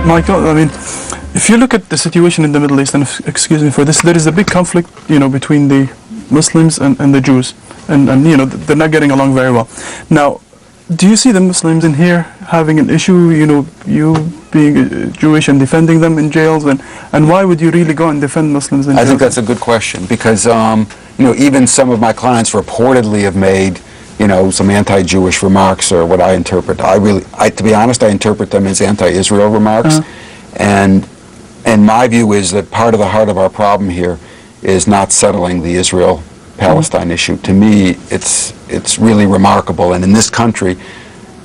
Michael, I mean, if you look at the situation in the Middle East, and excuse me for this, there is a big conflict, between the Muslims and the Jews, and they're not getting along very well. Now, do you see the Muslims in here having an issue, you being Jewish and defending them in jails, and why would you really go and defend Muslims in jails? I think that's a good question, because even some of my clients reportedly have made some anti-Jewish remarks, or what I interpret. To be honest, I interpret them as anti-Israel remarks. And my view is that part of the heart of our problem here is not settling the Israel-Palestine issue. To me, it's really remarkable. And in this country,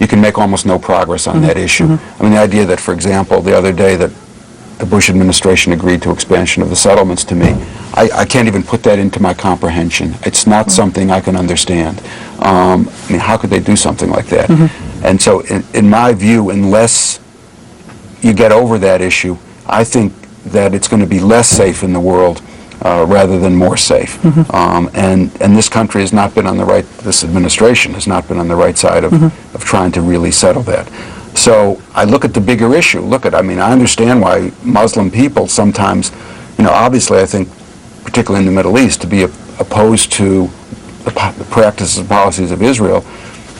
you can make almost no progress on that issue. I mean, the idea that, for example, the other day that the Bush administration agreed to expansion of the settlements, to me, I can't even put that into my comprehension. It's not something I can understand. I mean, how could they do something like that? And so, in my view, unless you get over that issue, I think that it's going to be less safe in the world rather than more safe. And this country has not been on the right, this administration has not been on the right side of trying to really settle that. So I look at the bigger issue. I mean, I understand why Muslim people sometimes, obviously I think, particularly in the Middle East, to be opposed to the practices and policies of Israel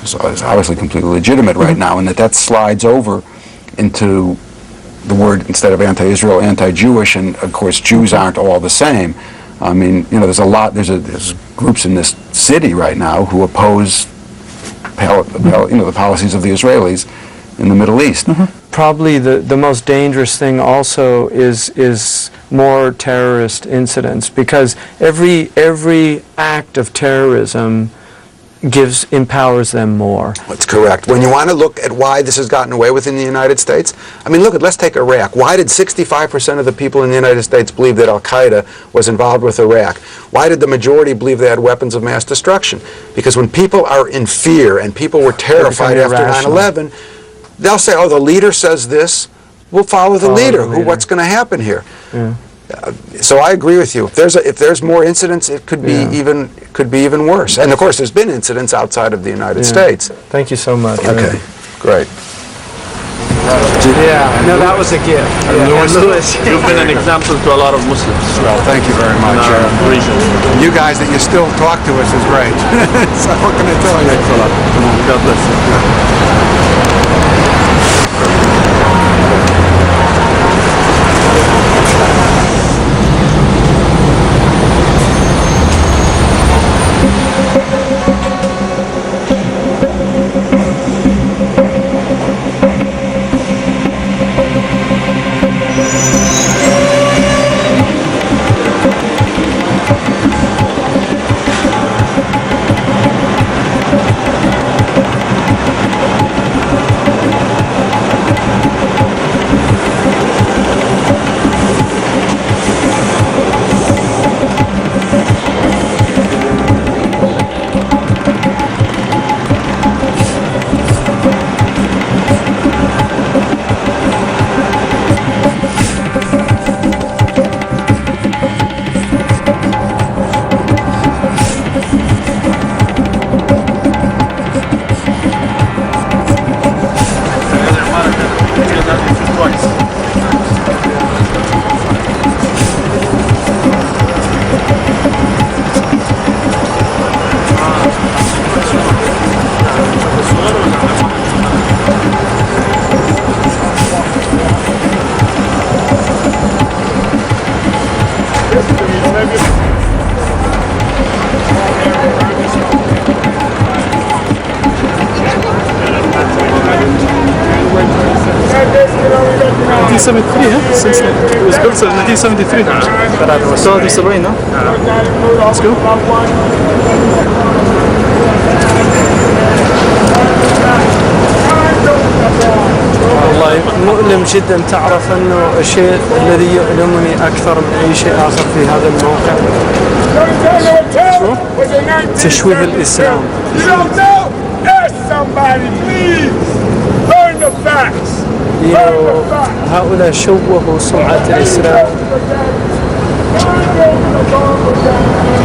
is obviously completely legitimate right now, and that slides over into the word, instead of anti-Israel, anti-Jewish, and of course Jews aren't all the same. I mean, there's groups in this city right now who oppose the policies of the Israelis in the Middle East. Probably the most dangerous thing also is more terrorist incidents, because every act of terrorism empowers them more. That's correct. When you want to look at why this has gotten away with in the United States, I mean, let's take Iraq. Why did 65% of the people in the United States believe that Al-Qaeda was involved with Iraq? Why did the majority believe they had weapons of mass destruction? Because when people are in fear and people were terrified after 9/11, they'll say, oh, the leader says this, we'll follow the leader. What's going to happen here? So I agree with you. If there's more incidents, it could be even worse. And of course, there's been incidents outside of the United States. Thank you so much. Okay, great. No, that was a gift. Louis, you've been an example to a lot of Muslims. Well, thank you very much. You guys that you still talk to us is great. So what can I tell you? God bless you. 1973 huh? Since it was built in 1973. 73 no? Let's go. والله مؤلم جدا. تعرف أنه الشيء الذي يؤلمني أكثر من أي شيء آخر في هذا الموقع تشويه الإسلام. هؤلاء شوهوا سمعة الإسلام.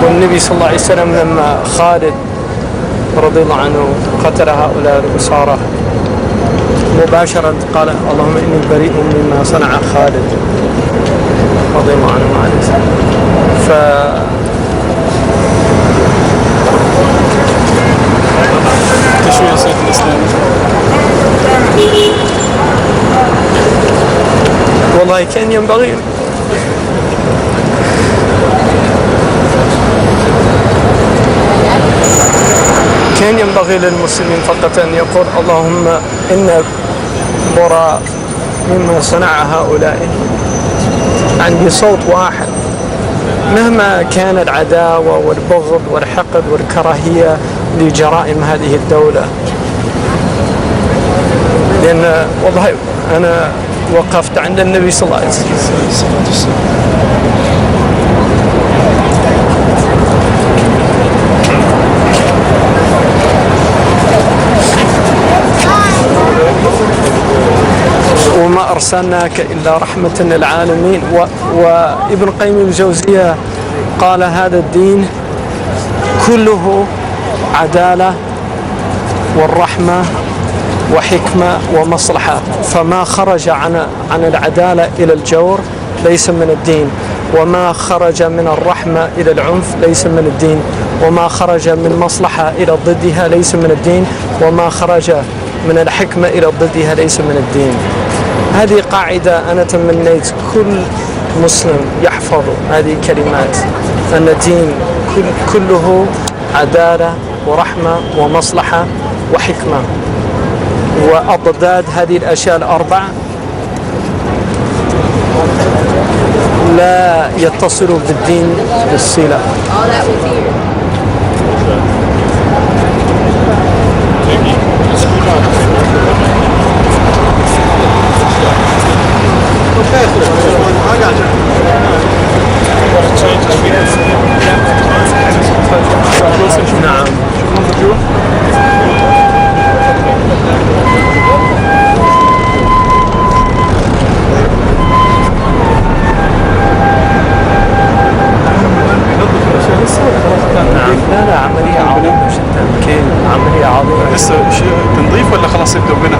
والنبي صلى الله عليه وسلم لما خالد رضي الله عنه قتل هؤلاء الأسارة مباشرة قال اللهم إني بريء مما صنع خالد رضي الله عنه عليه السلام. تشويه سيد الإسلام. والله كان ينبغي للمسلمين فقط أن يقول اللهم إنا براء مما صنع هؤلاء، عندي صوت واحد مهما كان العداوة والبغض والحقد والكراهية لجرائم هذه الدولة. لأن والله أنا وقفت عند النبي صلى الله عليه وسلم وما أرسلناك إلا رحمة للعالمين. وابن قيم الجوزية قال هذا الدين كله عدالة والرحمة وحكمة ومصلحة، فما خرج عن العدالة إلى الجور ليس من الدين، وما خرج من الرحمة إلى العنف ليس من الدين، وما خرج من مصلحة إلى ضدها ليس من الدين، وما خرج من الحكمة إلى ضدها ليس من الدين. هذه قاعدة أنا تمنيت كل مسلم يحفظ هذه الكلمات، أن الدين كله عدالة ورحمة ومصلحة وحكمة، وأضداد هذه الأشياء الأربع لا يتصل بالدين بالصلة. نعم. لا عملية عظيمة جدا. كيف عملية عظيمة؟ لسه تنظيف ولا خلاص يبدأ بنا؟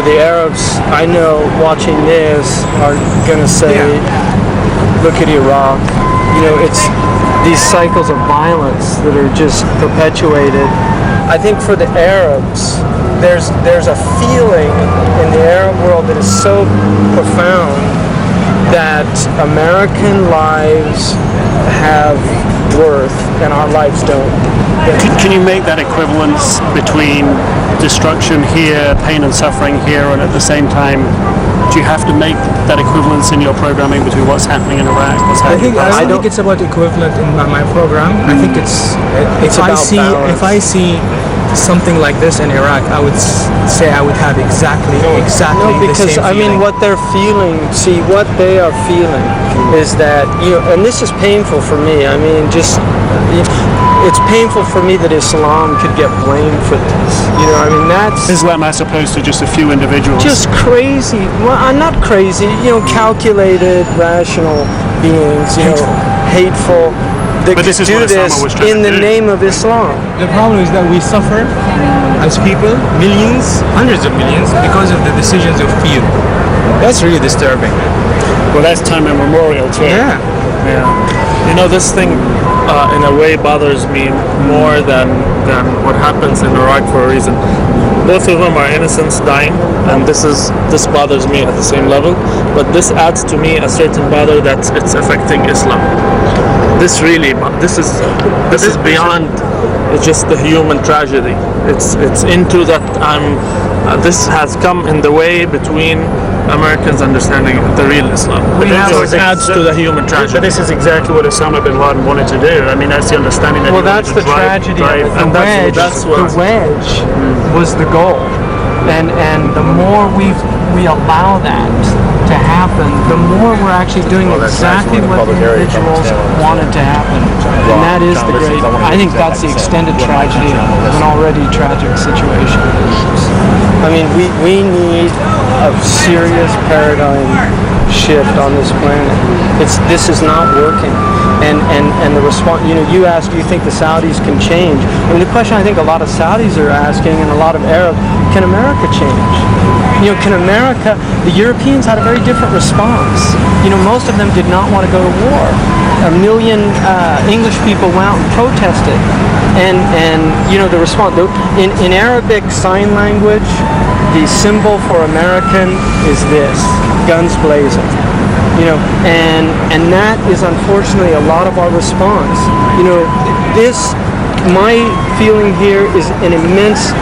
The Arabs I know watching this are going to say, look at Iraq. It's these cycles of violence that are just perpetuated. I think for the Arabs, there's a feeling in the Arab world that is so profound that American lives have worth and our lives don't. Can you make that equivalence between destruction here, pain and suffering here, and at the same time, do you have to make that equivalence in your programming between what's happening in Iraq, what's happening? I don't think it's about equivalent in my program. I think it's if I see something like this in Iraq, I would say I would have exactly No, the same because I mean, feeling. what they're feeling. See, what they are feeling is that and this is painful for me. I mean, just it's painful for me that Islam could get blamed for this. I mean, that's Islam as opposed to just a few individuals. just crazy. Well, I'm not crazy. Calculated, rational beings. Hateful. That But this could is do what Osama this was trying in to the do. name of Islam. The problem is that we suffer as people, millions, hundreds of millions, because of the decisions of fear. That's really disturbing. Well, that's time immemorial too. Yeah. This thing in a way bothers me more than what happens in Iraq for a reason. Both of them are innocents dying, and this bothers me at the same level. But this adds to me a certain bother that it's affecting Islam. This is beyond. It's just the human tragedy. It's into that. This has come in the way between Americans understanding the real Islam. So it adds to the human tragedy. But this is exactly what Osama bin Laden wanted to do. I mean, that's the understanding that. Well, he wanted that's to the drive- tragedy drive- of it. and The wedge was the goal, and the more we allow that to happen, the more we're actually doing exactly what the individuals wanted to happen, and that is the great. I think that's the extended tragedy of an already tragic situation. I mean, we need a serious paradigm shift on this planet. This is not working. And the response, you asked, do you think the Saudis can change? I mean, the question I think a lot of Saudis are asking, and a lot of Arabs, can America change? Can America, the Europeans had a very different response. Most of them did not want to go to war. 1 million English people went out and protested. And the response, in Arabic sign language, the symbol for American is this, guns blazing. And that is unfortunately a lot of our response. My feeling here is an immense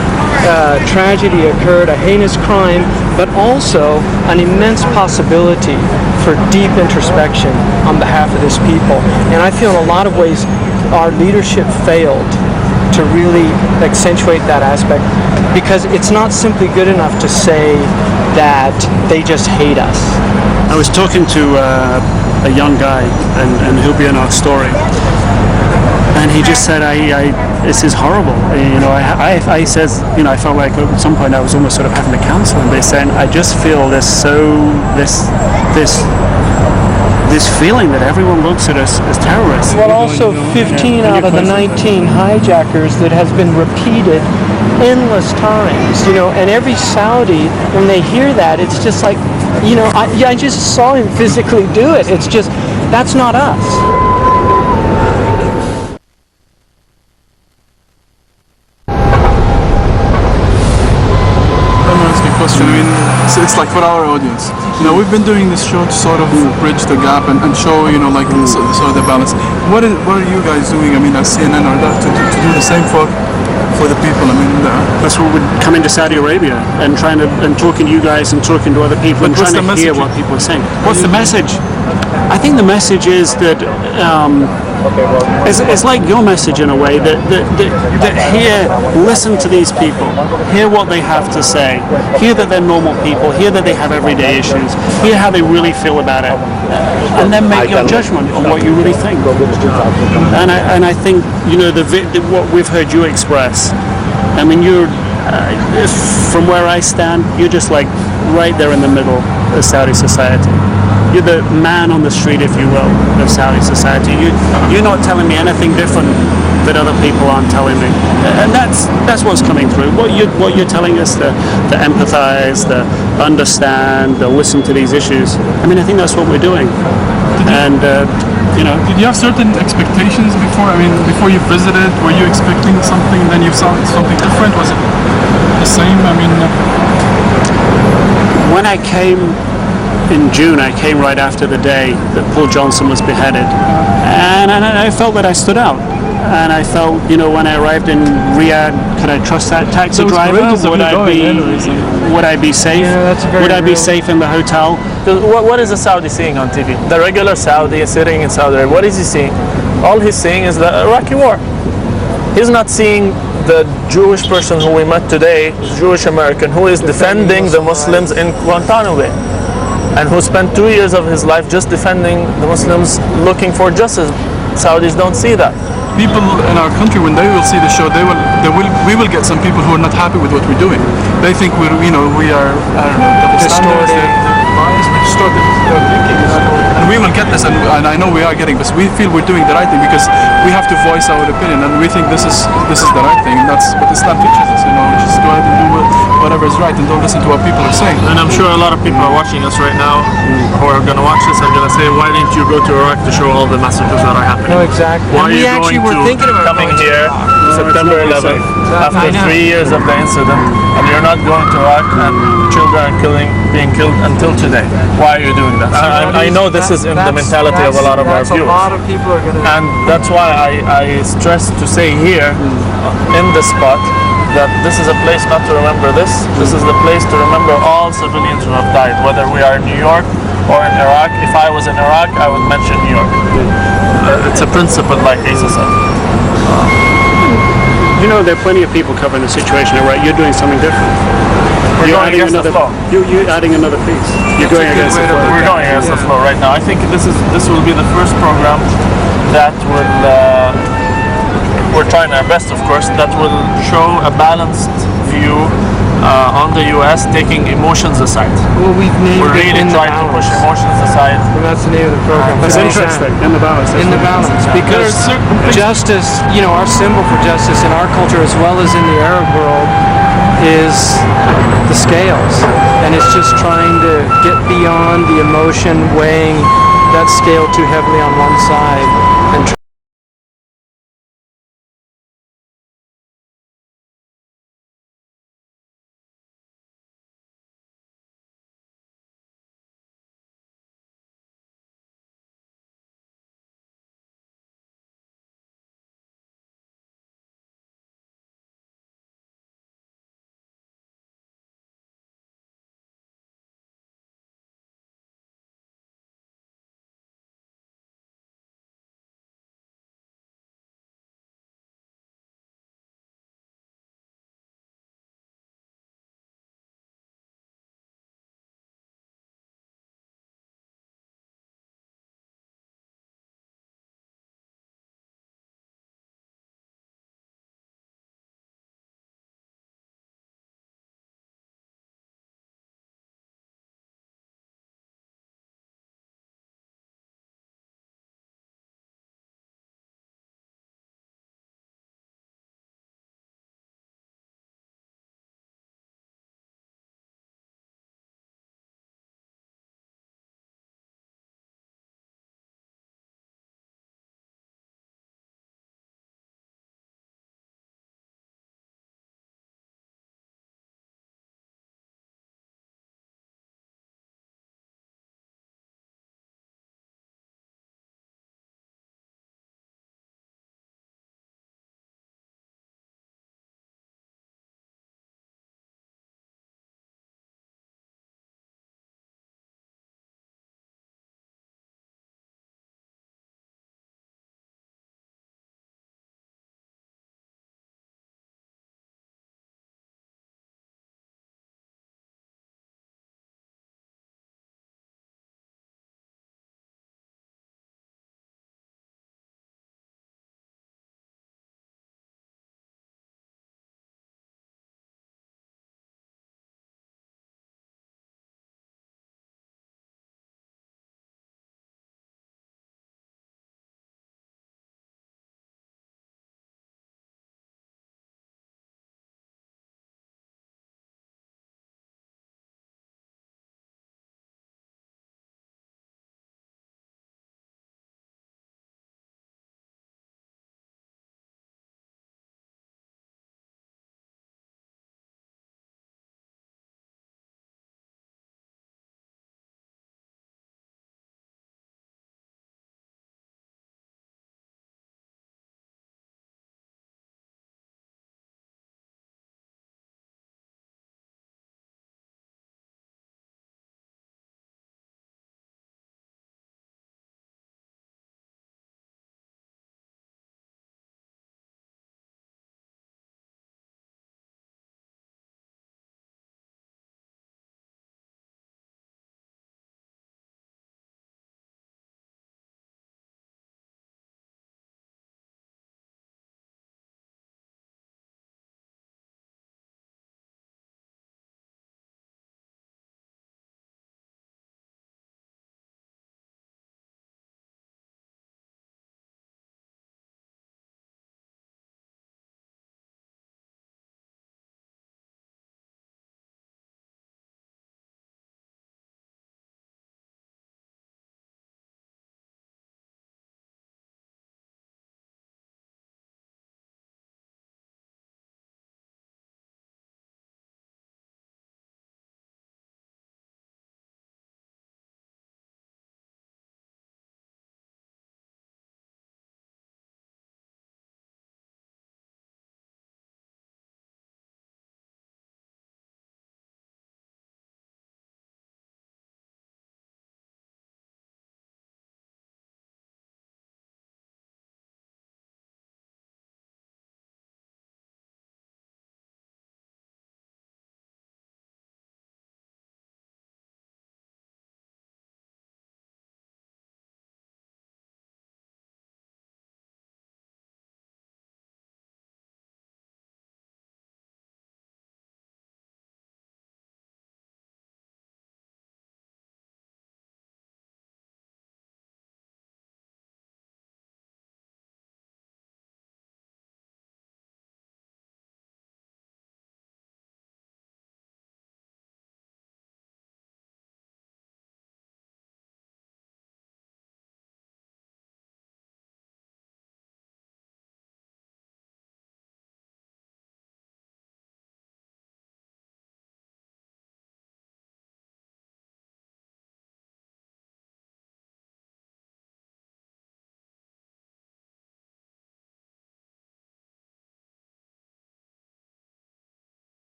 tragedy occurred, a heinous crime, but also an immense possibility for deep introspection on behalf of this people. And I feel in a lot of ways our leadership failed to really accentuate that aspect, because it's not simply good enough to say that they just hate us. I was talking to a young guy, and he'll be in our story. And he just said, this is horrible. I says, I felt like at some point I was almost sort of having to counsel him. But he's saying, I just feel this feeling that everyone looks at us as terrorists. Well, also 15 out of the 19 hijackers that has been repeated endless times, and every Saudi, when they hear that, it's just like, I just saw him physically do it. It's just, that's not us. Question. I mean, it's like for our audience. We've been doing this show to sort of bridge the gap and show, sort of the balance. What are you guys doing? I mean, as CNN or that to do the same for the people? I mean, that's what we're coming to Saudi Arabia and trying to talking to you guys and talking to other people and trying to hear what people are saying. What's the message? I think the message is that it's like your message in a way that here, listen to these people, hear what they have to say, hear that they're normal people, hear that they have everyday issues, hear how they really feel about it, and then make your judgment on what you really think. And I think what we've heard you express. I mean, you're from where I stand, you're just like right there in the middle of Saudi society. You're the man on the street, if you will, of Saudi society. You're not telling me anything different that other people aren't telling me, and that's what's coming through. What you're telling us, to empathize, to understand, to listen to these issues. I mean, I think that's what we're doing. And did you have certain expectations before? I mean, before you visited, were you expecting something, then you saw something different? Was it the same? I mean, when I came in June, I came right after the day that Paul Johnson was beheaded, and I felt that I stood out. And I felt, when I arrived in Riyadh, could I trust that taxi driver? Would I be safe? Would I be safe in the hotel? What is a Saudi seeing on TV? The regular Saudi is sitting in Saudi Arabia. What is he seeing? All he's seeing is the Iraqi war. He's not seeing the Jewish person who we met today, Jewish American, who is defending the Muslims in Guantanamo Bay, and who spent 2 years of his life just defending the Muslims, looking for justice. Saudis don't see that. People in our country, when they will see the show, we will get some people who are not happy with what we're doing. They think we are, I don't know, double standards, they're biased, we distort their thinking. And we will get this, and I know we are getting this. We feel we're doing the right thing because we have to voice our opinion, and we think this is the right thing, and that's what Islam teaches us. Just go ahead and do whatever is right, and don't listen to what people are saying. And I'm sure a lot of people are watching us right now who are going to watch this and going to say, why didn't you go to Iraq to show all the massacres that are happening? No, exactly. Why And are we you actually going were to thinking about coming going to here Iraq. September 11th after 3 years of the incident, and you're not going to Iraq, and children are being killed until today? Why are you doing that? I know this is in the mentality of a lot of our viewers. A lot of people are going to... And that's why I stress to say here in this spot that this is a place not to remember this. This is the place to remember all civilians who have died, whether we are in New York or in Iraq. If I was in Iraq, I would mention New York. It's a principle, like Isa said. There are plenty of people covering the situation in Iraq. You're doing something different. We're going against the flow. You're adding another piece. You're going against the flow. We're going against the flow right now. I think this will be the first program that will, we're trying our best, of course, that will show a balanced view on the U.S., taking emotions aside. Well, we've named We're really it in the trying to push balance. emotions aside. And that's the name of the program. That's interesting. In the balance. In the balance, because justice, our symbol for justice in our culture as well as in the Arab world is the scales, and it's just trying to get beyond the emotion weighing that scale too heavily on one side